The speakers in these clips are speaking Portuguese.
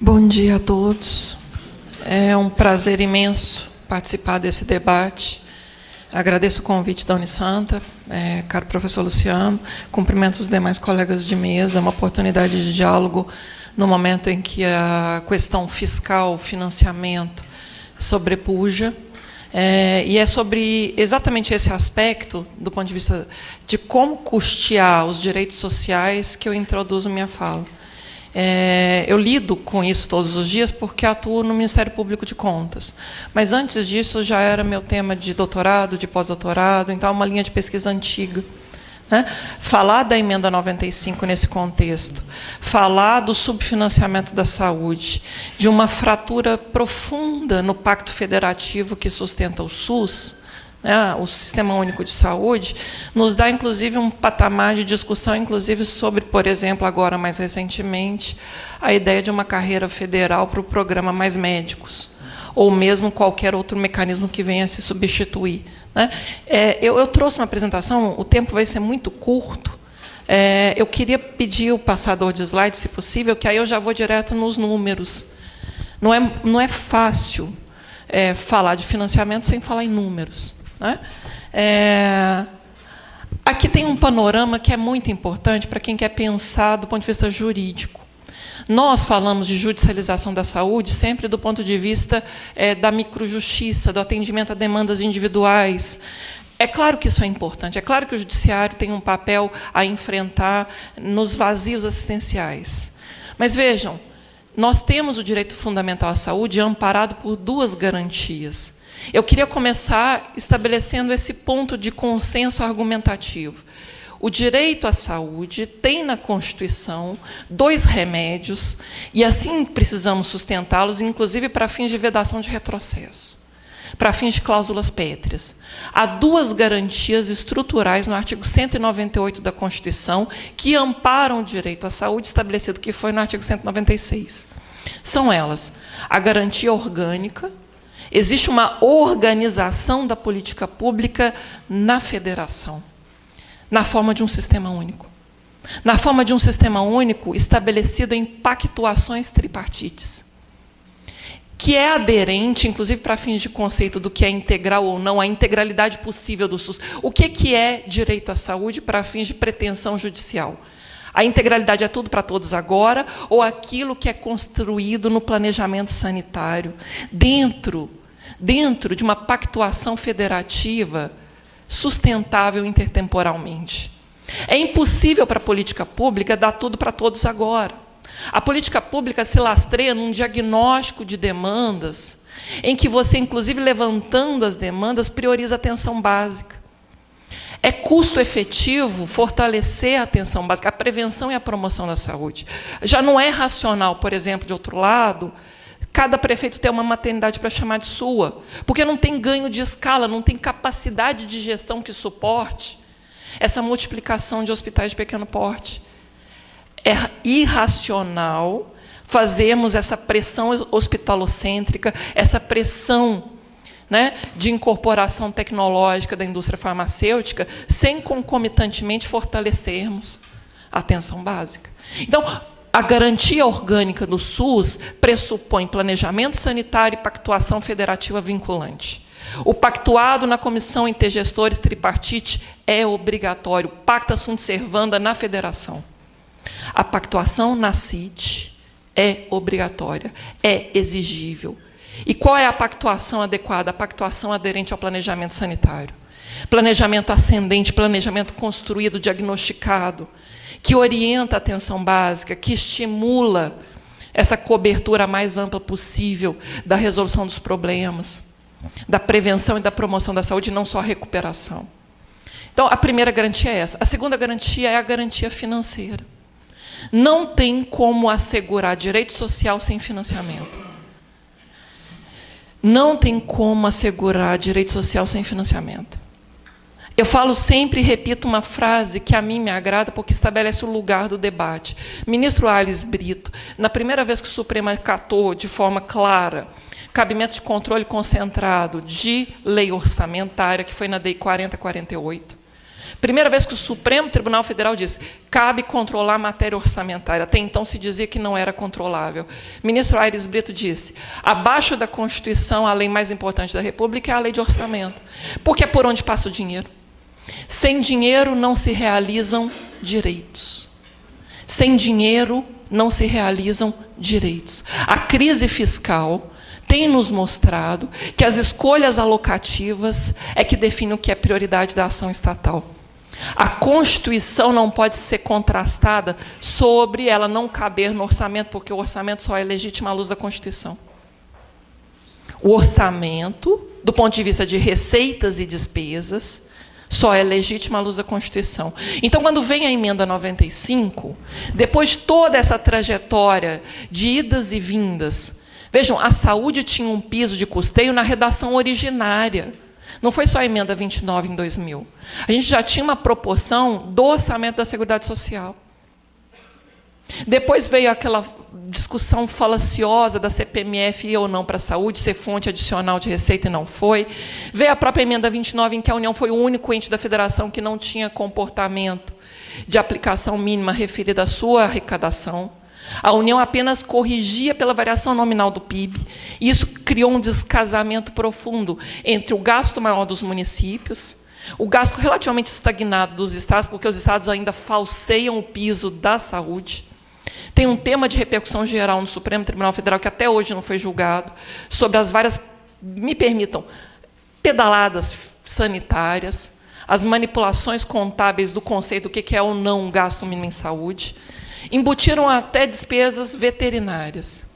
Bom dia a todos. É um prazer imenso participar desse debate. Agradeço o convite da Unisanta, caro professor Luciano, cumprimento os demais colegas de mesa, uma oportunidade de diálogo no momento em que a questão fiscal, financiamento, sobrepuja. E é sobre exatamente esse aspecto, do ponto de vista de como custear os direitos sociais, que eu introduzo minha fala. Eu lido com isso todos os dias porque atuo no Ministério Público de Contas. Mas, antes disso, já era meu tema de doutorado, de pós-doutorado, então é uma linha de pesquisa antiga. Falar da emenda 95 nesse contexto, falar do subfinanciamento da saúde, de uma fratura profunda no pacto federativo que sustenta o SUS, o Sistema Único de Saúde, nos dá, inclusive, um patamar de discussão, inclusive, sobre, por exemplo, agora, mais recentemente, a ideia de uma carreira federal para o programa Mais Médicos, ou mesmo qualquer outro mecanismo que venha a se substituir. Eu trouxe uma apresentação, o tempo vai ser muito curto. Eu queria pedir ao passador de slide, se possível, que aí eu já vou direto nos números. Não é fácil falar de financiamento sem falar em números. Aqui tem um panorama que é muito importante para quem quer pensar do ponto de vista jurídico. Nós falamos de judicialização da saúde sempre do ponto de vista da microjustiça, do atendimento a demandas individuais. É claro que isso é importante, é claro que o judiciário tem um papel a enfrentar nos vazios assistenciais. Mas, vejam, nós temos o direito fundamental à saúde amparado por duas garantias. Eu queria começar estabelecendo esse ponto de consenso argumentativo. O direito à saúde tem na Constituição 2 remédios, e assim precisamos sustentá-los, inclusive para fins de vedação de retrocesso, para fins de cláusulas pétreas. Há 2 garantias estruturais no artigo 198 da Constituição que amparam o direito à saúde, estabelecido que foi no artigo 196. São elas: a garantia orgânica. Existe uma organização da política pública na federação, na forma de um sistema único. Na forma de um sistema único estabelecido em pactuações tripartites, que é aderente, inclusive para fins de conceito do que é integral ou não, a integralidade possível do SUS. O que é direito à saúde para fins de pretensão judicial? A integralidade é tudo para todos agora, ou aquilo que é construído no planejamento sanitário, dentro de uma pactuação federativa sustentável intertemporalmente. É impossível para a política pública dar tudo para todos agora. A política pública se lastreia num diagnóstico de demandas, em que você, inclusive, levantando as demandas, prioriza a atenção básica. É custo efetivo fortalecer a atenção básica, a prevenção e a promoção da saúde. Já não é racional, por exemplo, de outro lado, cada prefeito ter uma maternidade para chamar de sua, porque não tem ganho de escala, não tem capacidade de gestão que suporte essa multiplicação de hospitais de pequeno porte. É irracional fazermos essa pressão hospitalocêntrica, essa pressão de incorporação tecnológica da indústria farmacêutica, sem concomitantemente fortalecermos a atenção básica. Então, a garantia orgânica do SUS pressupõe planejamento sanitário e pactuação federativa vinculante. O pactuado na comissão intergestores tripartite é obrigatório, pacta sunt servanda na federação. A pactuação na CIT é obrigatória, é exigível. E qual é a pactuação adequada? A pactuação aderente ao planejamento sanitário. Planejamento ascendente, planejamento construído, diagnosticado, que orienta a atenção básica, que estimula essa cobertura mais ampla possível da resolução dos problemas, da prevenção e da promoção da saúde, não só a recuperação. Então, a primeira garantia é essa. A segunda garantia é a garantia financeira. Não tem como assegurar direito social sem financiamento. Não tem como assegurar direito social sem financiamento. Eu falo sempre e repito uma frase que a mim me agrada porque estabelece o lugar do debate. Ministro Aires Brito, na primeira vez que o Supremo acatou de forma clara cabimento de controle concentrado de lei orçamentária, que foi na DEI 4048, Primeira vez que o Supremo Tribunal Federal disse: cabe controlar a matéria orçamentária. Até então se dizia que não era controlável. O ministro Aires Brito disse: abaixo da Constituição, a lei mais importante da República é a lei de orçamento, porque é por onde passa o dinheiro. Sem dinheiro não se realizam direitos. Sem dinheiro não se realizam direitos. A crise fiscal tem nos mostrado que as escolhas alocativas é que definem o que é prioridade da ação estatal. A Constituição não pode ser contrastada sobre ela não caber no orçamento, porque o orçamento só é legítimo à luz da Constituição. O orçamento, do ponto de vista de receitas e despesas, só é legítimo à luz da Constituição. Então, quando vem a emenda 95, depois de toda essa trajetória de idas e vindas, vejam, a saúde tinha um piso de custeio na redação originária. Não foi só a emenda 29 em 2000. A gente já tinha uma proporção do orçamento da Seguridade Social. Depois veio aquela discussão falaciosa da CPMF ir ou não para a saúde, ser fonte adicional de receita e não foi. Veio a própria emenda 29, em que a União foi o único ente da federação que não tinha comportamento de aplicação mínima referida à sua arrecadação. A União apenas corrigia pela variação nominal do PIB. E isso criou um descasamento profundo entre o gasto maior dos municípios, o gasto relativamente estagnado dos estados, porque os estados ainda falseiam o piso da saúde. Tem um tema de repercussão geral no Supremo Tribunal Federal, que até hoje não foi julgado, sobre as várias, me permitam, pedaladas sanitárias, as manipulações contábeis do conceito do que é ou não um gasto mínimo em saúde. Embutiram até despesas veterinárias,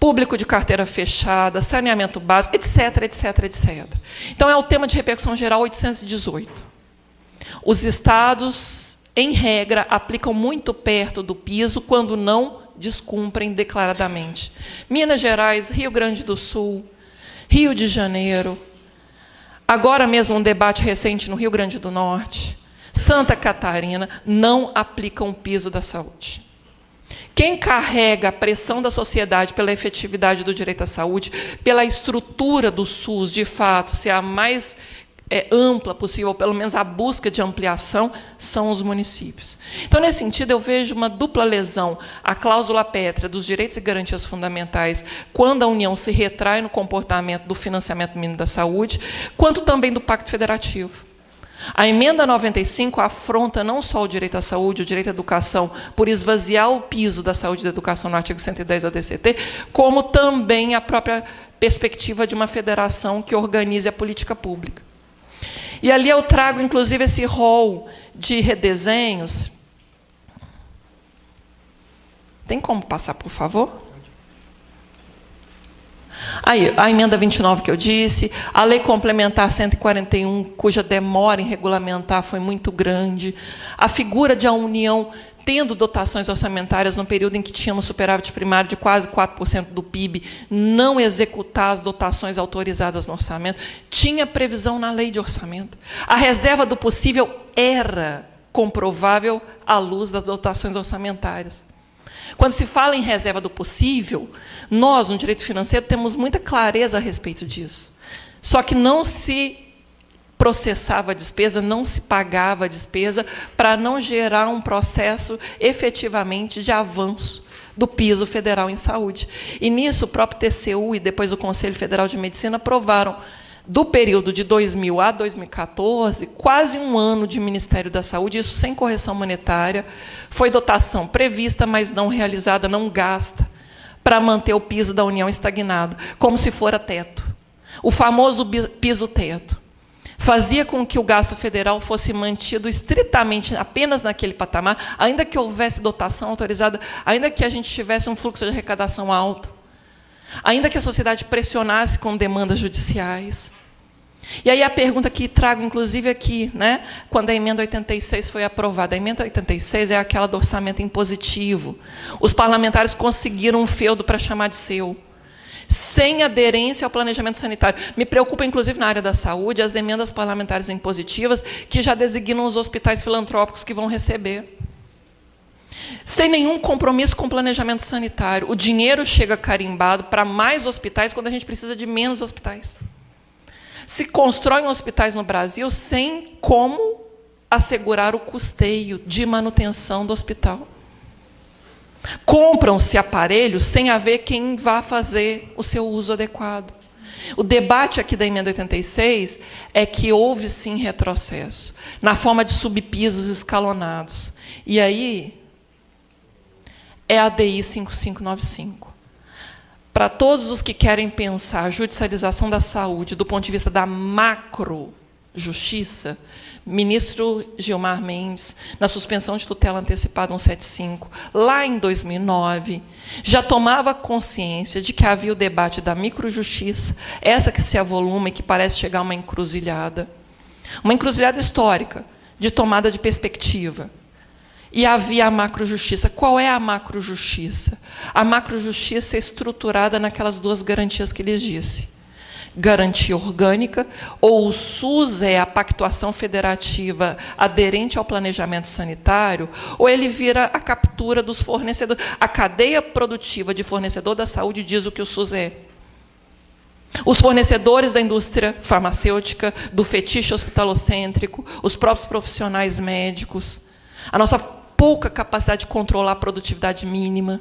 público de carteira fechada, saneamento básico, etc, etc, etc. Então, é o tema de repercussão geral 818. Os estados, em regra, aplicam muito perto do piso quando não descumprem declaradamente. Minas Gerais, Rio Grande do Sul, Rio de Janeiro, agora mesmo um debate recente no Rio Grande do Norte, Santa Catarina, não aplicam o piso da saúde. Quem carrega a pressão da sociedade pela efetividade do direito à saúde, pela estrutura do SUS, de fato, ser a mais ampla possível, ou pelo menos a busca de ampliação, são os municípios. Então, nesse sentido, eu vejo uma dupla lesão à cláusula pétrea dos direitos e garantias fundamentais, quando a União se retrai no comportamento do financiamento mínimo da saúde, quanto também do Pacto Federativo. A emenda 95 afronta não só o direito à saúde, o direito à educação, por esvaziar o piso da saúde e da educação no artigo 110 da DCT, como também a própria perspectiva de uma federação que organize a política pública. E ali eu trago, inclusive, esse rol de redesenhos. Tem como passar, por favor? Aí, a emenda 29 que eu disse, a lei complementar 141, cuja demora em regulamentar foi muito grande, a figura de a União tendo dotações orçamentárias no período em que tínhamos superávit primário de quase 4% do PIB, não executar as dotações autorizadas no orçamento, tinha previsão na lei de orçamento. A reserva do possível era comprovável à luz das dotações orçamentárias. Quando se fala em reserva do possível, nós, no direito financeiro, temos muita clareza a respeito disso. Só que não se processava a despesa, não se pagava a despesa, para não gerar um processo, efetivamente, de avanço do piso federal em saúde. E, nisso, o próprio TCU e depois o Conselho Federal de Medicina aprovaram, do período de 2000 a 2014, quase um ano de Ministério da Saúde, isso sem correção monetária, foi dotação prevista, mas não realizada, não gasta, para manter o piso da União estagnado, como se fora teto. O famoso piso-teto fazia com que o gasto federal fosse mantido estritamente apenas naquele patamar, ainda que houvesse dotação autorizada, ainda que a gente tivesse um fluxo de arrecadação alto, ainda que a sociedade pressionasse com demandas judiciais. E aí a pergunta que trago, inclusive, aqui, né, quando a emenda 86 foi aprovada. A emenda 86 é aquela do orçamento impositivo. Os parlamentares conseguiram um feudo para chamar de seu, sem aderência ao planejamento sanitário. Me preocupa, inclusive, na área da saúde, as emendas parlamentares impositivas que já designam os hospitais filantrópicos que vão receber. Sem nenhum compromisso com o planejamento sanitário. O dinheiro chega carimbado para mais hospitais quando a gente precisa de menos hospitais. Se constroem hospitais no Brasil sem como assegurar o custeio de manutenção do hospital. Compram-se aparelhos sem haver quem vá fazer o seu uso adequado. O debate aqui da emenda 86 é que houve, sim, retrocesso, na forma de subpisos escalonados. E aí, é a DI 5595. Para todos os que querem pensar a judicialização da saúde do ponto de vista da macro-justiça, ministro Gilmar Mendes, na suspensão de tutela antecipada 175, lá em 2009, já tomava consciência de que havia o debate da microjustiça, essa que se avoluma e que parece chegar a uma encruzilhada histórica, de tomada de perspectiva. E havia a macrojustiça. Qual é a macrojustiça? A macrojustiça é estruturada naquelas duas garantias que lhes disse. Garantia orgânica, ou o SUS é a pactuação federativa aderente ao planejamento sanitário, ou ele vira a captura dos fornecedores. A cadeia produtiva de fornecedor da saúde diz o que o SUS é. Os fornecedores da indústria farmacêutica, do fetiche hospitalocêntrico, os próprios profissionais médicos, a nossa pouca capacidade de controlar a produtividade mínima.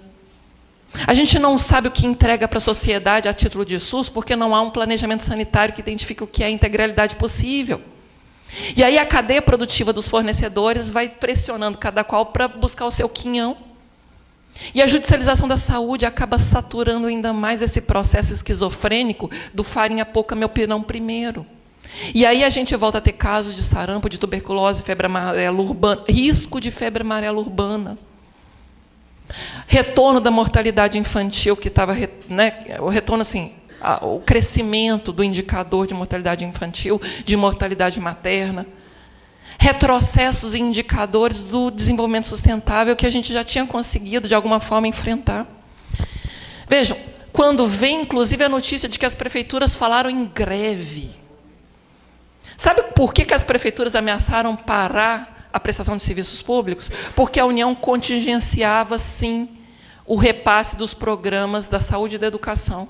A gente não sabe o que entrega para a sociedade a título de SUS, porque não há um planejamento sanitário que identifique o que é a integralidade possível. E aí a cadeia produtiva dos fornecedores vai pressionando cada qual para buscar o seu quinhão. E a judicialização da saúde acaba saturando ainda mais esse processo esquizofrênico do farinha pouca, meu pirão primeiro. E aí a gente volta a ter casos de sarampo, de tuberculose, febre amarela urbana, risco de febre amarela urbana. Retorno da mortalidade infantil, que estava, né, o retorno, assim, o crescimento do indicador de mortalidade infantil, de mortalidade materna. Retrocessos em indicadores do desenvolvimento sustentável que a gente já tinha conseguido, de alguma forma, enfrentar. Vejam, quando vem, inclusive, a notícia de que as prefeituras falaram em greve. Sabe por que as prefeituras ameaçaram parar a prestação de serviços públicos? Porque a União contingenciava, sim, o repasse dos programas da saúde e da educação.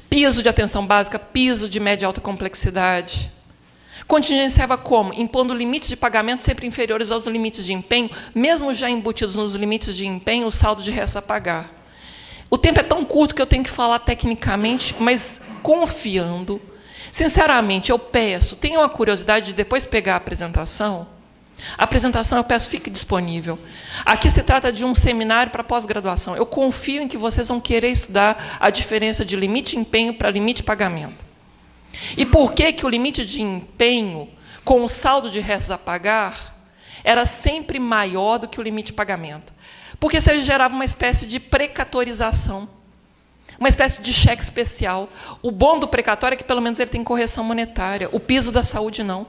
Piso de atenção básica, piso de média e alta complexidade. Contingenciava como? Impondo limites de pagamento sempre inferiores aos limites de empenho, mesmo já embutidos nos limites de empenho, o saldo de resto a pagar. O tempo é tão curto que eu tenho que falar tecnicamente, mas confiando. Sinceramente, eu peço, tenham a curiosidade de depois pegar a apresentação. A apresentação, eu peço, fique disponível. Aqui se trata de um seminário para pós-graduação. Eu confio em que vocês vão querer estudar a diferença de limite de empenho para limite de pagamento. E por que que o limite de empenho, com o saldo de restos a pagar, era sempre maior do que o limite de pagamento? Porque isso gerava uma espécie de precatorização, uma espécie de cheque especial. O bom do precatório é que, pelo menos, ele tem correção monetária. O piso da saúde, não.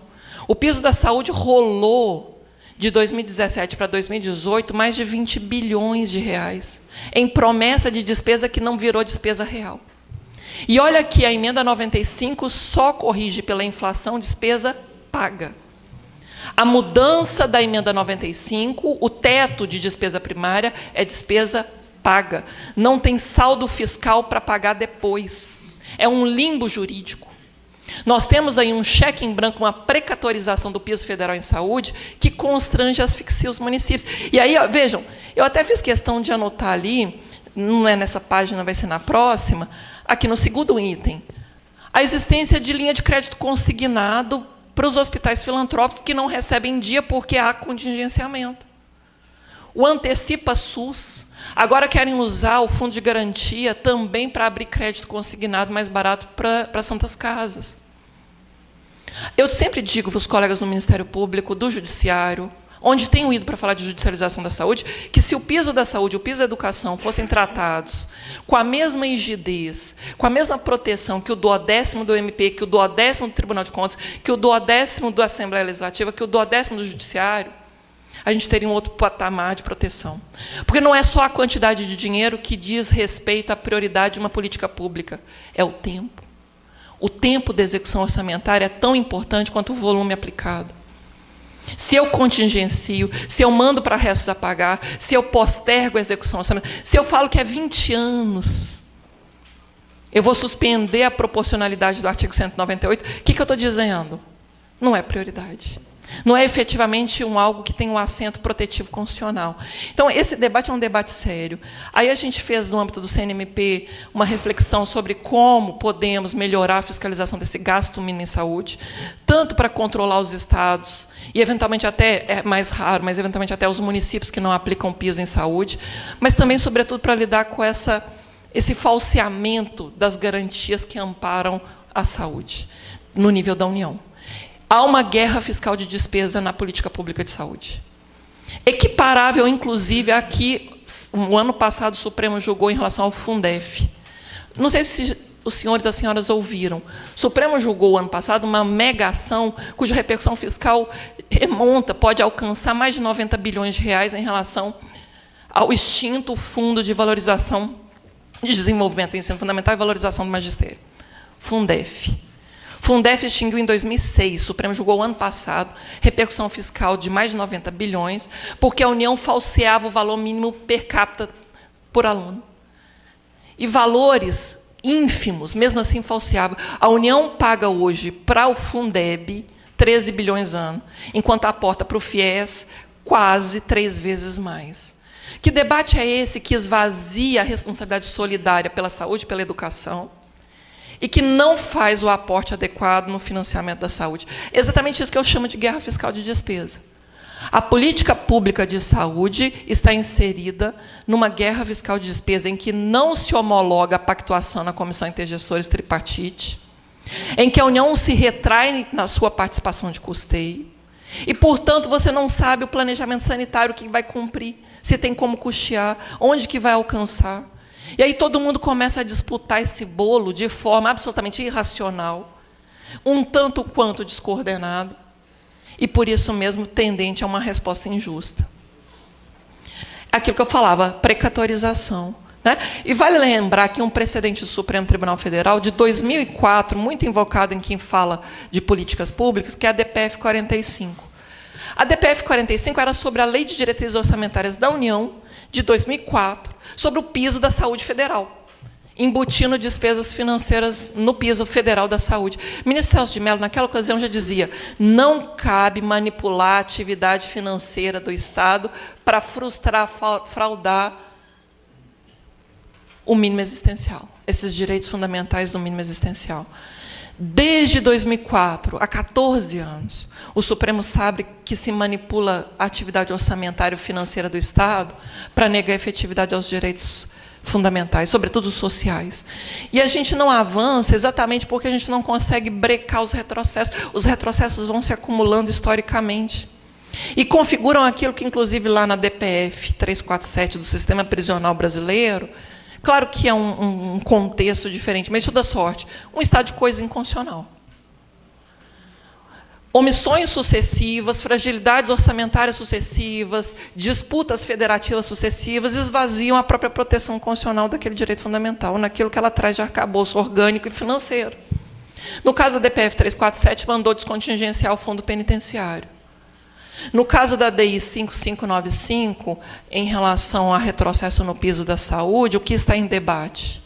O piso da saúde rolou, de 2017 para 2018, mais de 20 bilhões de reais, em promessa de despesa que não virou despesa real. E olha que a emenda 95 só corrige pela inflação despesa paga. A mudança da emenda 95, o teto de despesa primária, é despesa paga. Não tem saldo fiscal para pagar depois. É um limbo jurídico. Nós temos aí um cheque em branco, uma precatorização do piso federal em saúde, que constrange e asfixia os municípios. E aí, ó, vejam, eu até fiz questão de anotar ali, não é nessa página, vai ser na próxima, aqui no segundo item, a existência de linha de crédito consignado para os hospitais filantrópicos que não recebem em dia porque há contingenciamento. O Antecipa SUS, agora querem usar o fundo de garantia também para abrir crédito consignado mais barato para santas casas. Eu sempre digo para os colegas do Ministério Público, do Judiciário, onde tenho ido para falar de judicialização da saúde, que se o piso da saúde e o piso da educação fossem tratados com a mesma rigidez, com a mesma proteção que o 10º do MP, que o 10º do Tribunal de Contas, que o 10º da Assembleia Legislativa, que o 10º do Judiciário, a gente teria um outro patamar de proteção. Porque não é só a quantidade de dinheiro que diz respeito à prioridade de uma política pública, é o tempo. O tempo da execução orçamentária é tão importante quanto o volume aplicado. Se eu contingencio, se eu mando para restos a pagar, se eu postergo a execução orçamentária, se eu falo que é 20 anos, eu vou suspender a proporcionalidade do artigo 198, o que eu estou dizendo? Não é prioridade. Não é efetivamente algo que tem um assento protetivo constitucional. Então, esse debate é um debate sério. Aí a gente fez, no âmbito do CNMP, uma reflexão sobre como podemos melhorar a fiscalização desse gasto mínimo em saúde, tanto para controlar os estados, e eventualmente até, é mais raro, mas eventualmente até os municípios que não aplicam piso em saúde, mas também, sobretudo, para lidar com esse falseamento das garantias que amparam a saúde, no nível da União. Há uma guerra fiscal de despesa na política pública de saúde. Equiparável, inclusive, a que, no ano passado, o Supremo julgou em relação ao Fundef. Não sei se os senhores e as senhoras ouviram. O Supremo julgou, ano passado, uma mega ação cuja repercussão fiscal remonta, pode alcançar mais de 90 bilhões de reais em relação ao extinto Fundo de Valorização de Desenvolvimento do Ensino Fundamental e Valorização do Magistério. Fundef. Fundef extinguiu em 2006, o Supremo julgou ano passado, repercussão fiscal de mais de 90 bilhões, porque a União falseava o valor mínimo per capita por aluno. E valores ínfimos, mesmo assim falseava. A União paga hoje para o Fundeb 13 bilhões ano, enquanto aporta para o FIES quase 3 vezes mais. Que debate é esse que esvazia a responsabilidade solidária pela saúde e pela educação, e que não faz o aporte adequado no financiamento da saúde? É exatamente isso que eu chamo de guerra fiscal de despesa. A política pública de saúde está inserida numa guerra fiscal de despesa em que não se homologa a pactuação na Comissão Intergestores Tripartite, em que a União se retrai na sua participação de custeio, e, portanto, você não sabe o planejamento sanitário que vai cumprir, se tem como custear, onde que vai alcançar. E aí todo mundo começa a disputar esse bolo de forma absolutamente irracional, um tanto quanto descoordenado, e, por isso mesmo, tendente a uma resposta injusta. Aquilo que eu falava, precatorização. Né? E vale lembrar que um precedente do Supremo Tribunal Federal, de 2004, muito invocado em quem fala de políticas públicas, que é a DPF 45. A DPF 45 era sobre a Lei de Diretrizes Orçamentárias da União, de 2004, sobre o piso da saúde federal, embutindo despesas financeiras no piso federal da saúde. O ministro Celso de Mello, naquela ocasião, já dizia: não cabe manipular a atividade financeira do Estado para frustrar, fraudar o mínimo existencial, esses direitos fundamentais do mínimo existencial. Desde 2004, há 14 anos, o Supremo sabe que se manipula a atividade orçamentária e financeira do Estado para negar a efetividade aos direitos fundamentais, sobretudo sociais. E a gente não avança exatamente porque a gente não consegue brecar os retrocessos. Os retrocessos vão se acumulando historicamente e configuram aquilo que, inclusive, lá na DPF 347 do Sistema Prisional Brasileiro, claro que é um contexto diferente, mas de toda sorte, um estado de coisa inconstitucional. Omissões sucessivas, fragilidades orçamentárias sucessivas, disputas federativas sucessivas esvaziam a própria proteção constitucional daquele direito fundamental, naquilo que ela traz de arcabouço orgânico e financeiro. No caso da DPF 347, mandou descontingenciar o fundo penitenciário. No caso da DI 5595, em relação a retrocesso no piso da saúde, o que está em debate?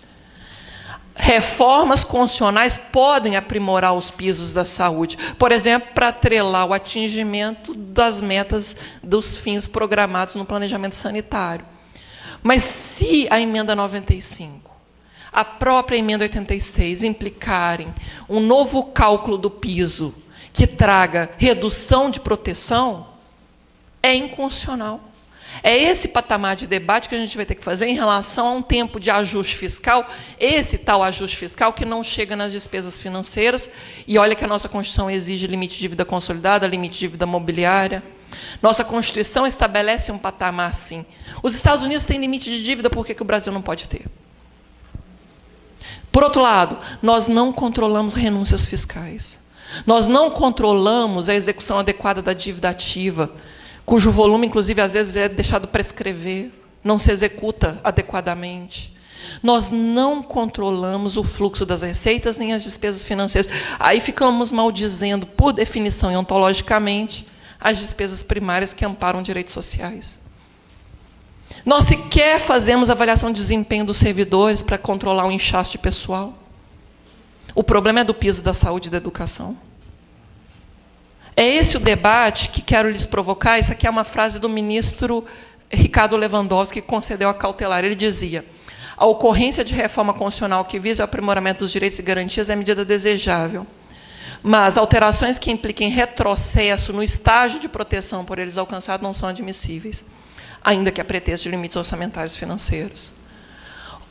Reformas constitucionais podem aprimorar os pisos da saúde, por exemplo, para atrelar o atingimento das metas dos fins programados no planejamento sanitário. Mas se a emenda 95, a própria emenda 86 implicarem um novo cálculo do piso que traga redução de proteção, é inconstitucional. É esse patamar de debate que a gente vai ter que fazer em relação a um tempo de ajuste fiscal, esse tal ajuste fiscal que não chega nas despesas financeiras, e olha que a nossa Constituição exige limite de dívida consolidada, limite de dívida mobiliária. Nossa Constituição estabelece um patamar assim. Os Estados Unidos têm limite de dívida, por que o Brasil não pode ter? Por outro lado, nós não controlamos renúncias fiscais. Nós não controlamos a execução adequada da dívida ativa, cujo volume, inclusive, às vezes é deixado prescrever, não se executa adequadamente. Nós não controlamos o fluxo das receitas nem as despesas financeiras. Aí ficamos maldizendo, por definição e ontologicamente, as despesas primárias que amparam direitos sociais. Nós sequer fazemos avaliação de desempenho dos servidores para controlar o inchaço pessoal. O problema é do piso da saúde e da educação. É esse o debate que quero lhes provocar. Essa aqui é uma frase do ministro Ricardo Lewandowski, que concedeu a cautelar. Ele dizia: a ocorrência de reforma constitucional que visa o aprimoramento dos direitos e garantias é medida desejável, mas alterações que impliquem retrocesso no estágio de proteção por eles alcançado não são admissíveis, ainda que a pretexto de limites orçamentários financeiros.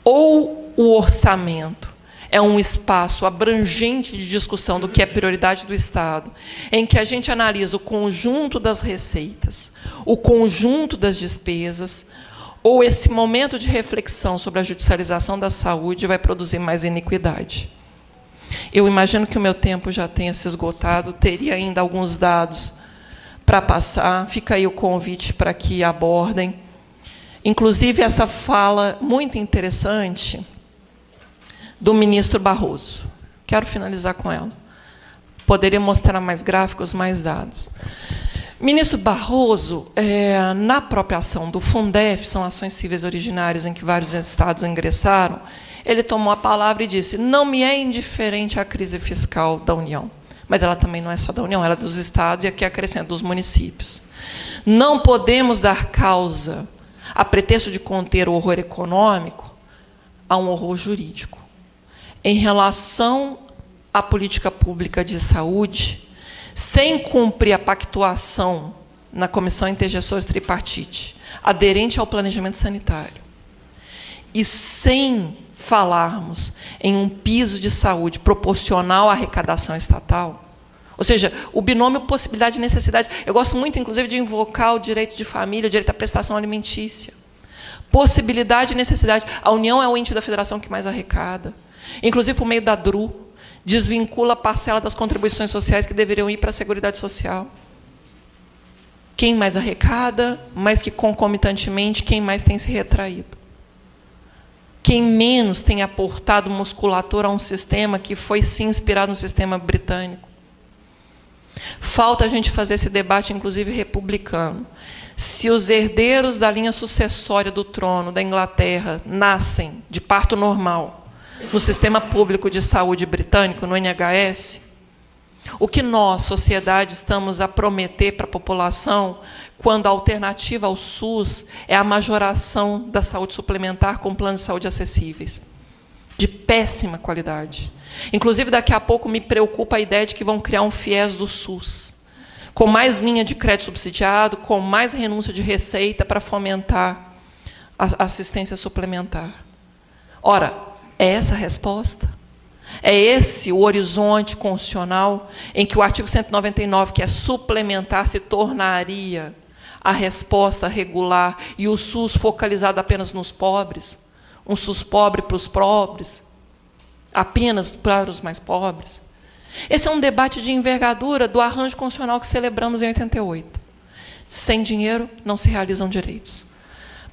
Ou o orçamento é um espaço abrangente de discussão do que é prioridade do Estado, em que a gente analisa o conjunto das receitas, o conjunto das despesas, ou esse momento de reflexão sobre a judicialização da saúde vai produzir mais iniquidade. Eu imagino que o meu tempo já tenha se esgotado, teria ainda alguns dados para passar. Fica aí o convite para que abordem. Inclusive, essa fala muito interessante do ministro Barroso. Quero finalizar com ela. Poderia mostrar mais gráficos, mais dados. Ministro Barroso, na própria ação do Fundef, são ações cíveis originárias em que vários estados ingressaram, ele tomou a palavra e disse: não me é indiferente a crise fiscal da União, mas ela também não é só da União, ela é dos estados e aqui acrescenta dos municípios. Não podemos dar causa, a pretexto de conter o horror econômico, a um horror jurídico. Em relação à política pública de saúde, sem cumprir a pactuação na Comissão Intergestores Tripartite, aderente ao planejamento sanitário, e sem falarmos em um piso de saúde proporcional à arrecadação estatal, ou seja, o binômio possibilidade e necessidade. Eu gosto muito, inclusive, de invocar o direito de família, o direito à prestação alimentícia. Possibilidade e necessidade. A União é o ente da federação que mais arrecada. Inclusive, por meio da DRU, desvincula a parcela das contribuições sociais que deveriam ir para a Seguridade Social. Quem mais arrecada, mais que concomitantemente, quem mais tem se retraído. Quem menos tem aportado musculatura a um sistema que foi, sim, inspirado no sistema britânico. Falta a gente fazer esse debate, inclusive, republicano. Se os herdeiros da linha sucessória do trono da Inglaterra nascem de parto normal no sistema público de saúde britânico, no NHS, o que nós, sociedade, estamos a prometer para a população quando a alternativa ao SUS é a majoração da saúde suplementar com planos de saúde acessíveis, de péssima qualidade. Inclusive, daqui a pouco me preocupa a ideia de que vão criar um FIES do SUS, com mais linha de crédito subsidiado, com mais renúncia de receita para fomentar a assistência suplementar. Ora, é essa a resposta? É esse o horizonte constitucional em que o artigo 199, que é suplementar, se tornaria a resposta regular e o SUS focalizado apenas nos pobres? Um SUS pobre para os pobres? Apenas para os mais pobres? Esse é um debate de envergadura do arranjo constitucional que celebramos em 88. Sem dinheiro não se realizam direitos.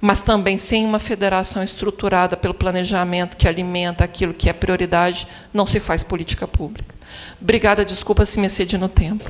Mas também sem uma federação estruturada pelo planejamento que alimenta aquilo que é prioridade, não se faz política pública. Obrigada, desculpa se me excedi no tempo.